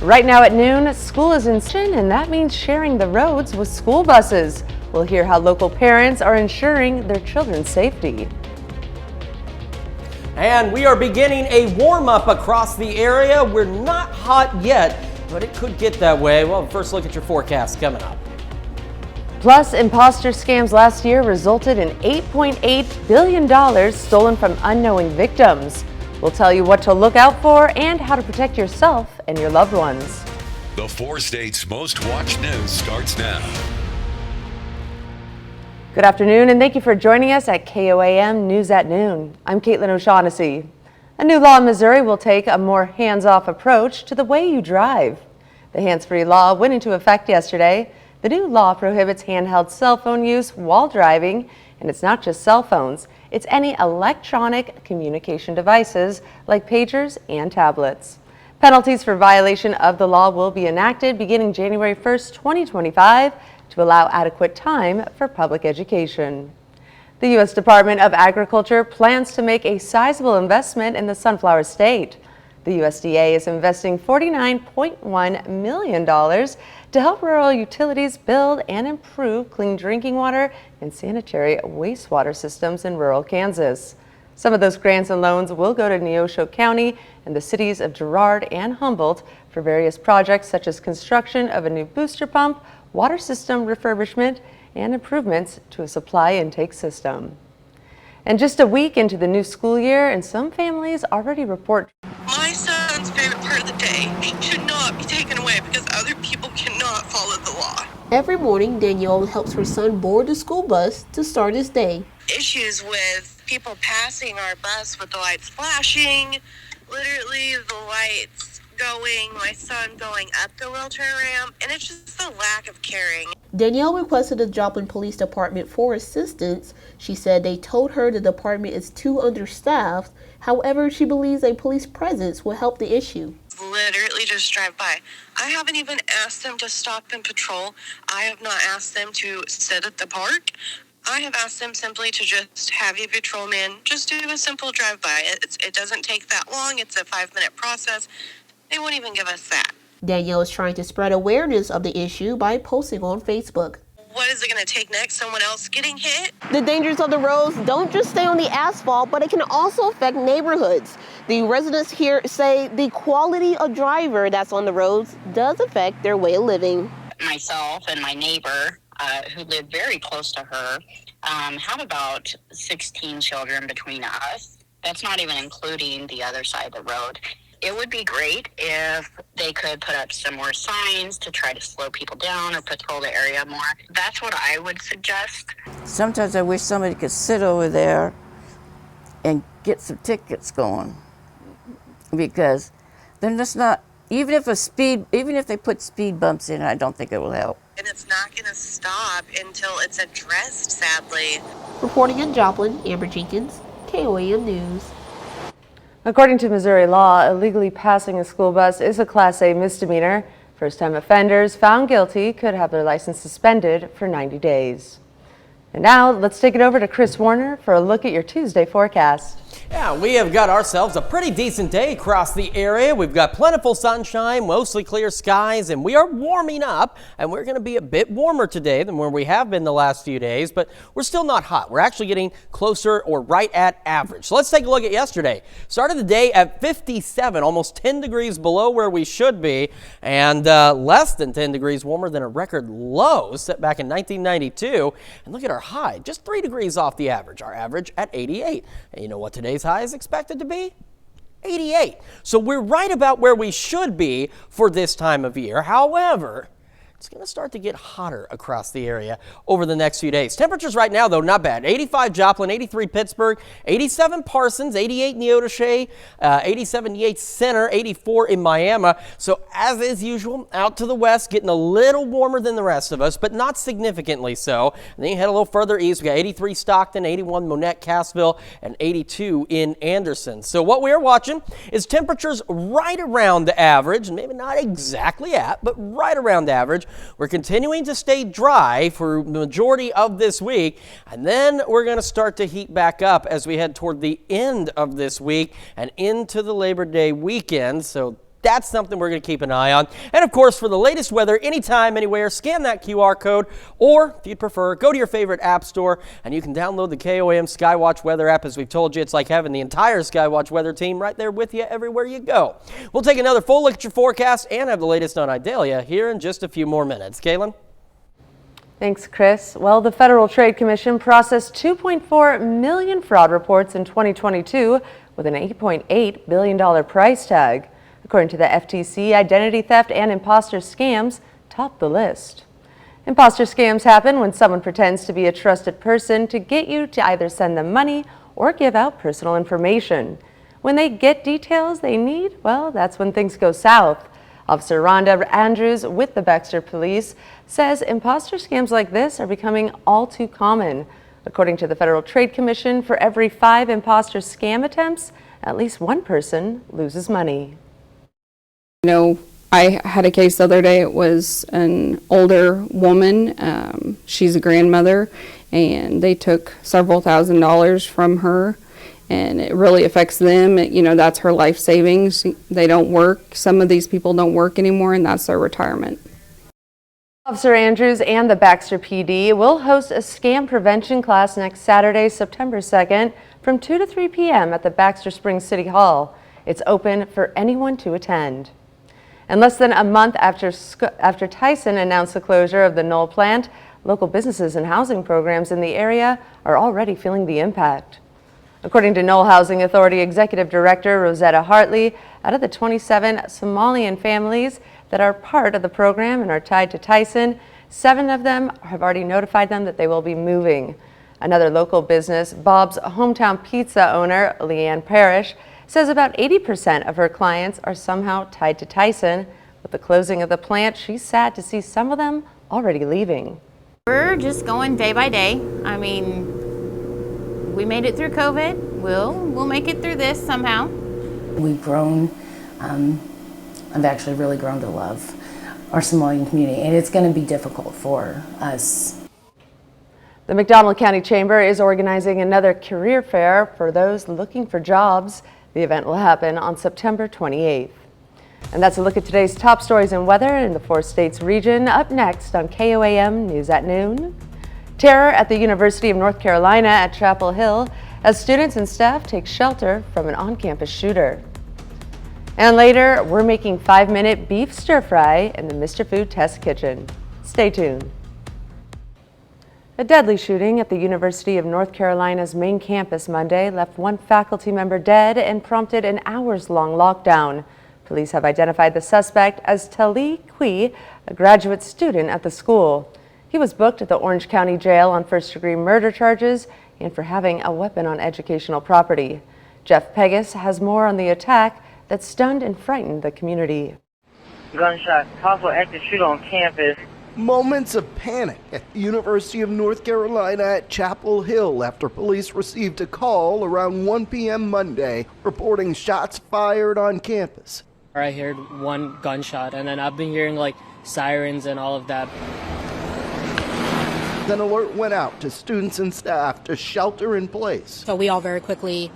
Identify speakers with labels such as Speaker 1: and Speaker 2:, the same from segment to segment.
Speaker 1: Right now at noon, school is in session, and that means sharing the roads with school buses. We'll hear how local parents are ensuring their children's safety.
Speaker 2: And we are beginning a warm-up across the area. We're not hot yet, but it could get that way. Well, first look at your forecast coming up.
Speaker 1: Plus, imposter scams last year resulted in $8.8 billion stolen from unknowing victims. We'll tell you what to look out for and how to protect yourself and your loved ones.
Speaker 3: The 4 states' most watched news starts now.
Speaker 1: Good afternoon, and thank you for joining us at KOAM News at Noon. I'm Caitlin O'Shaughnessy. A new law in Missouri will take a more hands-off approach to the way you drive. The hands-free law went into effect yesterday. The new law prohibits handheld cell phone use while driving, and it's not just cell phones. It's any electronic communication devices like pagers and tablets. Penalties for violation of the law will be enacted beginning January 1st, 2025 to allow adequate time for public education. The U.S. Department of Agriculture plans to make a sizable investment in the sunflower state. The USDA is investing $49.1 million to help rural utilities build and improve clean drinking water and sanitary wastewater systems in rural Kansas. Some of those grants and loans will go to Neosho County and the cities of Girard and Humboldt for various projects such as construction of a new booster pump, water system refurbishment, and improvements to a supply intake system. And just a week into the new school year, and some families already report.
Speaker 4: My son's favorite part of the day should not be taken away because other people cannot follow the law.
Speaker 5: Every morning, Danielle helps her son board the school bus to start his day.
Speaker 4: Issues with people passing our bus with the lights flashing, literally the lights going, my son going up the wheelchair ramp, and it's just the lack of caring.
Speaker 5: Danielle requested the Joplin Police Department for assistance. She said they told her the department is too understaffed. However, she believes a police presence will help the issue.
Speaker 4: Literally just drive by. I haven't even asked them to stop and patrol. I have not asked them to sit at the park. I have asked them simply to just have a patrolman just do a simple drive-by. It doesn't take that long. It's a 5-minute process. They won't even give us that.
Speaker 5: Danielle is trying to spread awareness of the issue by posting on Facebook.
Speaker 4: What is it going to take next? Someone else getting hit?
Speaker 5: The dangers of the roads don't just stay on the asphalt, but it can also affect neighborhoods. The residents here say the quality of driver that's on the roads does affect their way of living.
Speaker 6: Myself and my neighbor, who lived very close to her, have about 16 children between us. That's not even including the other side of the road. It would be great if they could put up some more signs to try to slow people down or patrol the area more. That's what I would suggest.
Speaker 7: Sometimes I wish somebody could sit over there and get some tickets going, because they're just not, even if they put speed bumps in, I don't think it will help.
Speaker 4: And it's not going to stop until it's addressed, sadly.
Speaker 5: Reporting in Joplin, Amber Jenkins, KOAM News.
Speaker 1: According to Missouri law, illegally passing a school bus is a Class A misdemeanor. First-time offenders found guilty could have their license suspended for 90 days. And now, let's take it over to Chris Warner for a look at your Tuesday forecast.
Speaker 2: Yeah, we have got ourselves a pretty decent day across the area. We've got plentiful sunshine, mostly clear skies, and we are warming up. And we're going to be a bit warmer today than where we have been the last few days, but we're still not hot. We're actually getting closer or right at average. So let's take a look at yesterday. Started the day at 57, almost 10 degrees below where we should be, and less than 10 degrees warmer than a record low set back in 1992. And look at our high, just 3 degrees off the average. Our average at 88. And you know what today's high is expected to be? 88. So we're right about where we should be for this time of year. However, it's going to start to get hotter across the area over the next few days. Temperatures right now, though, not bad. 85 Joplin, 83 Pittsburgh, 87 Parsons, 88 Neodesha, 87 Yates Center, 84 in Miami. So as is usual, out to the west, getting a little warmer than the rest of us, but not significantly so. And then you head a little further east. We got 83 Stockton, 81 Monette, Cassville, and 82 in Anderson. So what we're watching is temperatures right around the average, maybe not exactly at, but right around average. We're continuing to stay dry for the majority of this week, and then we're going to start to heat back up as we head toward the end of this week and into the Labor Day weekend. So That's something we're going to keep an eye on. And of course, for the latest weather, anytime, anywhere, scan that QR code, or if you'd prefer, go to your favorite app store and you can download the KOAM Skywatch weather app. As we've told you, it's like having the entire Skywatch weather team right there with you everywhere you go. We'll take another full look at your forecast and have the latest on Idalia here in just a few more minutes. Kaylin?
Speaker 1: Thanks, Chris. Well, the Federal Trade Commission processed 2.4 million fraud reports in 2022 with an $8.8 billion price tag. According to the FTC, identity theft and imposter scams top the list. Imposter scams happen when someone pretends to be a trusted person to get you to either send them money or give out personal information. When they get details they need, well, that's when things go south. Officer Rhonda Andrews with the Baxter Police says imposter scams like this are becoming all too common. According to the Federal Trade Commission, for every 5 imposter scam attempts, at least one person loses money.
Speaker 8: You know, I had a case the other day. It was an older woman. She's a grandmother, and they took several $1,000s from her. And it really affects them. You know, that's her life savings. They don't work. Some of these people don't work anymore, and that's their retirement.
Speaker 1: Officer Andrews and the Baxter PD will host a scam prevention class next Saturday, September 2nd from 2 to 3 p.m. at the Baxter Springs City Hall. It's open for anyone to attend. And less than a month after Tyson announced the closure of the Knoll plant, local businesses and housing programs in the area are already feeling the impact. According to Knoll Housing Authority Executive Director Rosetta Hartley, out of the 27 Somalian families that are part of the program and are tied to Tyson, 7 of them have already notified them that they will be moving. Another local business, Bob's Hometown Pizza owner, Leanne Parrish, says about 80% of her clients are somehow tied to Tyson. With the closing of the plant, she's sad to see some of them already leaving.
Speaker 9: We're just going day by day. I mean, we made it through COVID. We'll make it through this somehow.
Speaker 10: We've grown. I've actually really grown to love our Somalian community, and it's going to be difficult for us.
Speaker 1: The McDonald County Chamber is organizing another career fair for those looking for jobs. The event will happen on September 28th. And that's a look at today's top stories and weather in the 4 states region. Up next on KOAM News at Noon. Terror at the University of North Carolina at Chapel Hill as students and staff take shelter from an on-campus shooter. And later, we're making 5-minute beef stir-fry in the Mr. Food Test Kitchen. Stay tuned. A deadly shooting at the University of North Carolina's main campus Monday left 1 faculty member dead and prompted an hours-long lockdown. Police have identified the suspect as Tali Kui, a graduate student at the school. He was booked at the Orange County Jail on first-degree murder charges and for having a weapon on educational property. Jeff Pegas has more on the attack that stunned and frightened the community.
Speaker 11: Gunshot, possible active shooter on campus.
Speaker 12: Moments of panic at the University of North Carolina at Chapel Hill after police received a call around 1 p.m. Monday reporting shots fired on campus.
Speaker 13: I heard 1 gunshot, and then I've been hearing like sirens and all of that.
Speaker 12: Then alert went out to students and staff to shelter in place.
Speaker 14: So we all very quickly,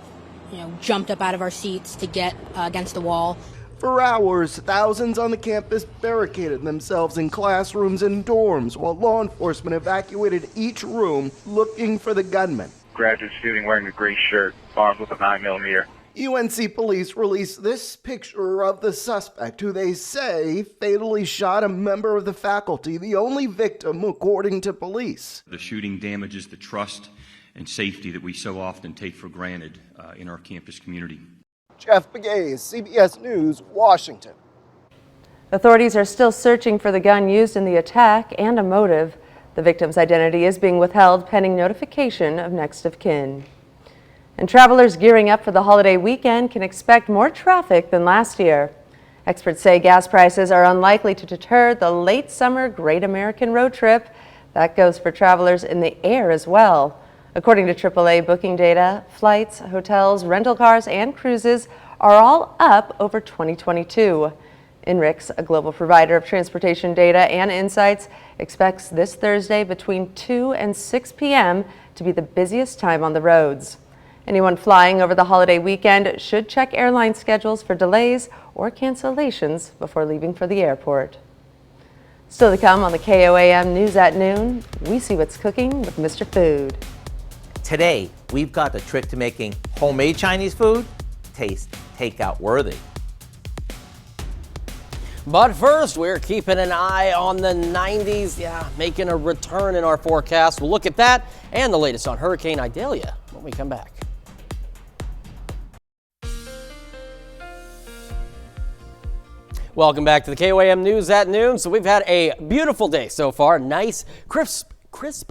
Speaker 14: jumped up out of our seats to get against the wall.
Speaker 12: For hours, thousands on the campus barricaded themselves in classrooms and dorms while law enforcement evacuated each room looking for the gunman.
Speaker 15: Graduate student wearing a gray shirt, armed with a 9mm.
Speaker 12: UNC police released this picture of the suspect, who they say fatally shot a member of the faculty, the only victim, according to police.
Speaker 16: The shooting damages the trust and safety that we so often take for granted in our campus community.
Speaker 12: Jeff Begay, CBS News, Washington.
Speaker 1: Authorities are still searching for the gun used in the attack and a motive. The victim's identity is being withheld pending notification of next of kin. And travelers gearing up for the holiday weekend can expect more traffic than last year. Experts say gas prices are unlikely to deter the late summer Great American Road Trip. That goes for travelers in the air as well. According to AAA booking data, flights, hotels, rental cars, and cruises are all up over 2022. INRIX, a global provider of transportation data and insights, expects this Thursday between 2 and 6 p.m. to be the busiest time on the roads. Anyone flying over the holiday weekend should check airline schedules for delays or cancellations before leaving for the airport. Still to come on the KOAM News at Noon, we see what's cooking with Mr. Food.
Speaker 17: Today, we've got the trick to making homemade Chinese food taste takeout worthy.
Speaker 2: But first, we're keeping an eye on the 90s, making a return in our forecast. We'll look at that and the latest on Hurricane Idalia when we come back. Welcome back to the KOAM News at Noon. So we've had a beautiful day so far. Nice, crisp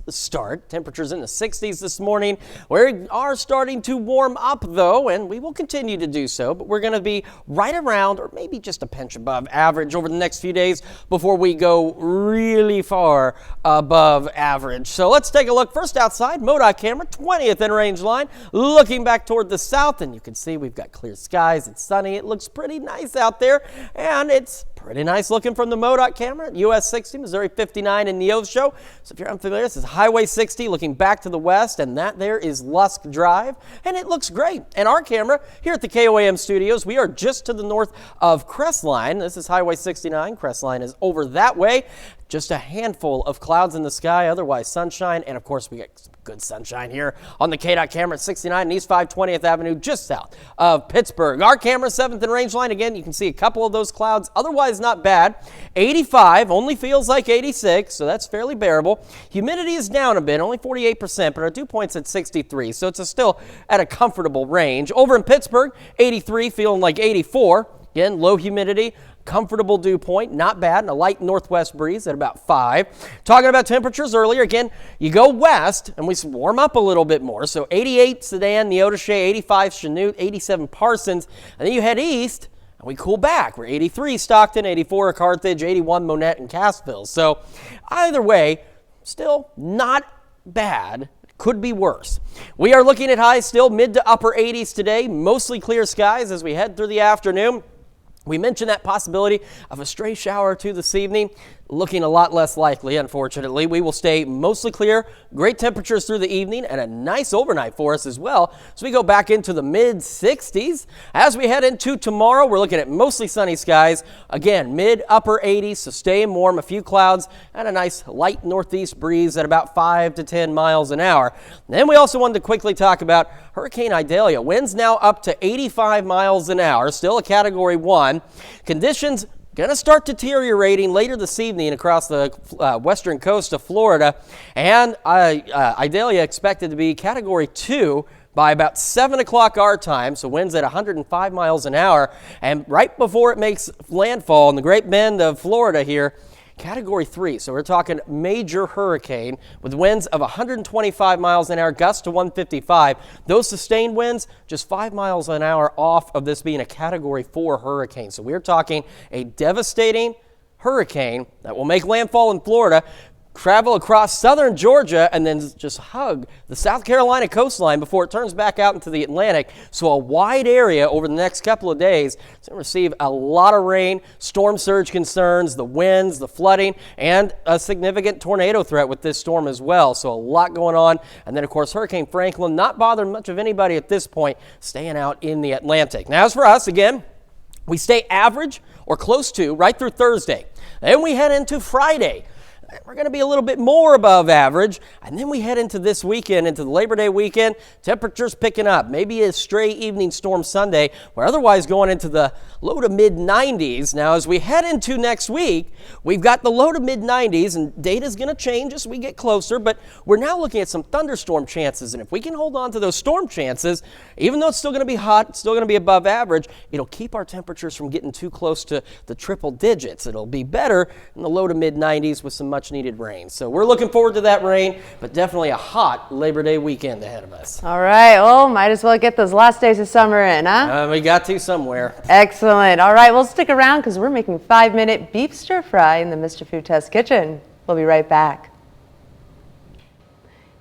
Speaker 2: start. Temperatures in the 60s this morning. We are starting to warm up though, and we will continue to do so, but we're going to be right around or maybe just a pinch above average over the next few days before we go really far above average. So let's take a look first outside. MoDOT camera, 20th in range line, looking back toward the south, and you can see we've got clear skies. It's sunny. It looks pretty nice out there, and it's pretty nice looking from the MoDOT camera. US 60, Missouri 59 in Neosho. So if you're unfamiliar, this is Highway 60 looking back to the west, and that there is Lusk Drive, and it looks great. And our camera here at the KOAM studios, we are just to the north of Crestline. This is Highway 69. Crestline is over that way. Just a handful of clouds in the sky, otherwise sunshine, and of course we get some good sunshine here on the KDOT camera at 69 and East 520th Avenue, just south of Pittsburgh. Our camera, 7th in range line. Again, you can see a couple of those clouds, otherwise not bad. 85, only feels like 86, so that's fairly bearable. Humidity is down a bit, only 48%, but our dew point's at 63, so it's still at a comfortable range. Over in Pittsburgh, 83, feeling like 84. Again, low humidity. Comfortable dew point, not bad, and a light northwest breeze at about 5. Talking about temperatures earlier, again, you go west and we warm up a little bit more. So 88 Sedan, Neodesha, 85 Chanute, 87 Parsons, and then you head east and we cool back. We're 83 Stockton, 84 Carthage, 81 Monette and Cassville. So either way, still not bad. Could be worse. We are looking at highs still mid to upper 80s today, mostly clear skies as we head through the afternoon. We mentioned that possibility of a stray shower or two this evening. Looking a lot less likely, unfortunately. We will stay mostly clear, great temperatures through the evening, and a nice overnight for us as well. So we go back into the mid-60s. As we head into tomorrow, we're looking at mostly sunny skies. Again, mid-upper 80s, so staying warm, a few clouds, and a nice light northeast breeze at about 5 to 10 miles an hour. Then we also wanted to quickly talk about Hurricane Idalia. Winds now up to 85 miles an hour, still a Category 1. Conditions going to start deteriorating later this evening across the western coast of Florida, and Idalia expected to be Category 2 by about 7 o'clock our time, so winds at 105 miles an hour, and right before it makes landfall in the Great Bend of Florida here, Category 3, so we're talking major hurricane with winds of 125 miles an hour, gusts to 155. Those sustained winds just 5 miles an hour off of this being a Category 4 hurricane. So we're talking a devastating hurricane that will make landfall in Florida, travel across southern Georgia, and then just hug the South Carolina coastline before it turns back out into the Atlantic. So a wide area over the next couple of days is going to receive a lot of rain, storm surge concerns, the winds, the flooding, and a significant tornado threat with this storm as well. So a lot going on. And then, of course, Hurricane Franklin not bothering much of anybody at this point, staying out in the Atlantic. Now, as for us, again, we stay average or close to right through Thursday. Then we head into Friday. We're going to be a little bit more above average, and then we head into this weekend, into the Labor Day weekend. Temperatures picking up, maybe a stray evening storm Sunday. We're otherwise going into the low to mid 90s. Now, as we head into next week, we've got the low to mid 90s, and data's going to change as we get closer, but we're now looking at some thunderstorm chances, and if we can hold on to those storm chances, even though it's still going to be hot, it's still going to be above average, it'll keep our temperatures from getting too close to the triple digits. It'll be better in the low to mid 90s with some much needed rain. So we're looking forward to that rain, but definitely a hot Labor Day weekend ahead of us.
Speaker 1: All right, well, might as well get those last days of summer in, huh?
Speaker 2: We got to somewhere.
Speaker 1: Excellent. All right, we'll stick around because we're making 5-minute beef stir fry in the Mr. Food Test kitchen. We'll be right back.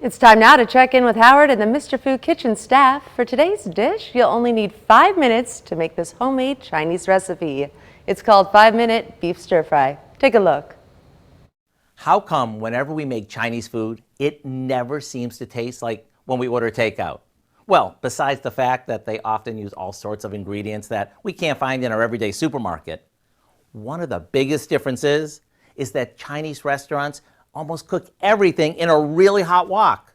Speaker 1: It's time now to check in with Howard and the Mr. Food Kitchen staff. For today's dish, you'll only need 5 minutes to make this homemade Chinese recipe. It's called 5-minute beef stir fry. Take a look.
Speaker 17: How come whenever we make Chinese food, it never seems to taste like when we order takeout? Well, besides the fact that they often use all sorts of ingredients that we can't find in our everyday supermarket, one of the biggest differences is that Chinese restaurants almost cook everything in a really hot wok.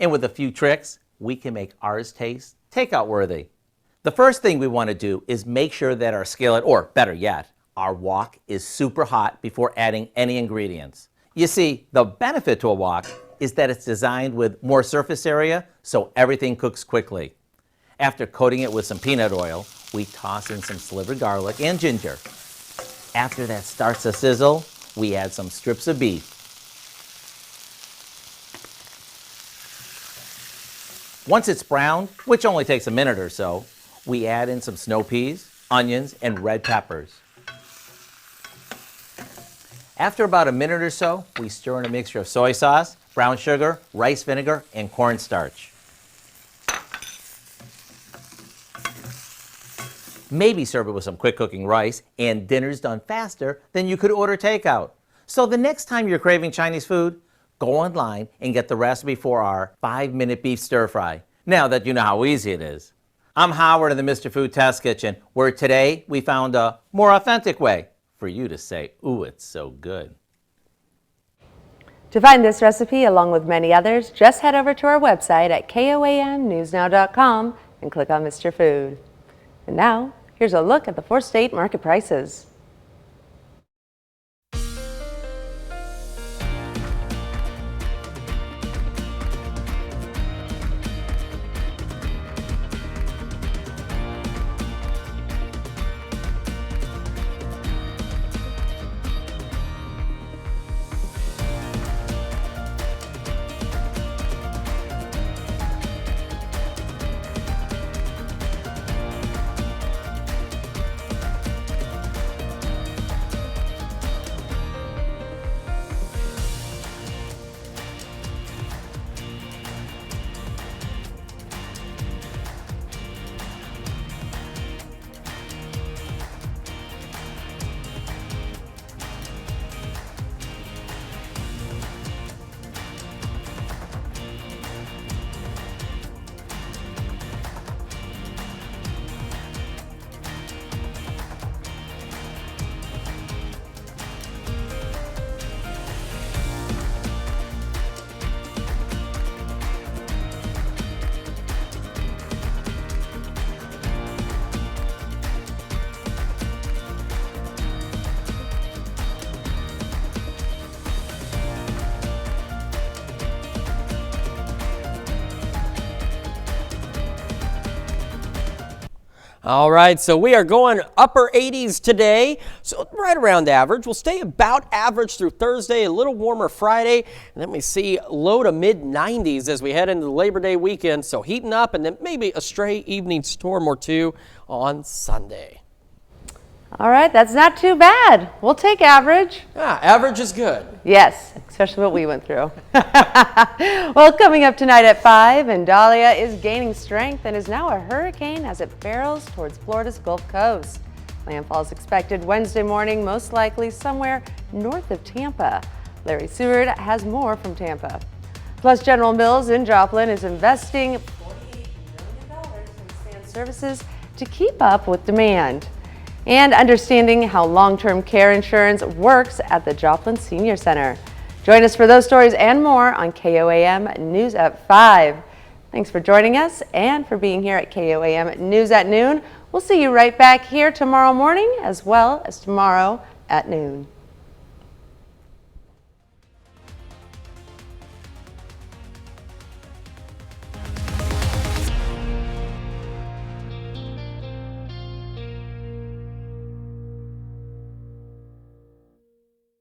Speaker 17: And with a few tricks, we can make ours taste takeout worthy. The first thing we want to do is make sure that our skillet, or better yet, our wok is super hot before adding any ingredients. You see, the benefit to a wok is that it's designed with more surface area so everything cooks quickly. After coating it with some peanut oil, we toss in some slivered garlic and ginger. After that starts to sizzle, we add some strips of beef. Once it's browned, which only takes a minute or so, we add in some snow peas, onions, and red peppers. After about a minute or so, we stir in a mixture of soy sauce, brown sugar, rice vinegar, and cornstarch. Maybe serve it with some quick cooking rice, and dinner's done faster than you could order takeout. So the next time you're craving Chinese food, go online and get the recipe for our 5-minute beef stir fry, now that you know how easy it is. I'm Howard in the Mr. Food Test Kitchen, where today we found a more authentic way for you to say, ooh, it's so good.
Speaker 1: To find this recipe, along with many others, just head over to our website at KOAMnewsnow.com and click on Mr. Food. And now, here's a look at the 4-state market prices.
Speaker 2: All right, so we are going upper 80s today, so right around average. We'll stay about average through Thursday, a little warmer Friday, and then we see low to mid 90s as we head into the Labor Day weekend. So heating up, and then maybe a stray evening storm or two on Sunday.
Speaker 1: All right, that's not too bad. We'll take average.
Speaker 2: Yeah, average is good.
Speaker 1: Yes, especially what we went through. Well, coming up tonight at 5, and Dahlia is gaining strength and is now a hurricane as it barrels towards Florida's Gulf Coast. Landfall is expected Wednesday morning, most likely somewhere north of Tampa. Larry Seward has more from Tampa. Plus, General Mills in Joplin is investing $48 million in sand services to keep up with demand. And understanding how long-term care insurance works at the Joplin Senior Center. Join us for those stories and more on KOAM News at 5. Thanks for joining us and for being here at KOAM News at Noon. We'll see you right back here tomorrow morning as well as tomorrow at noon.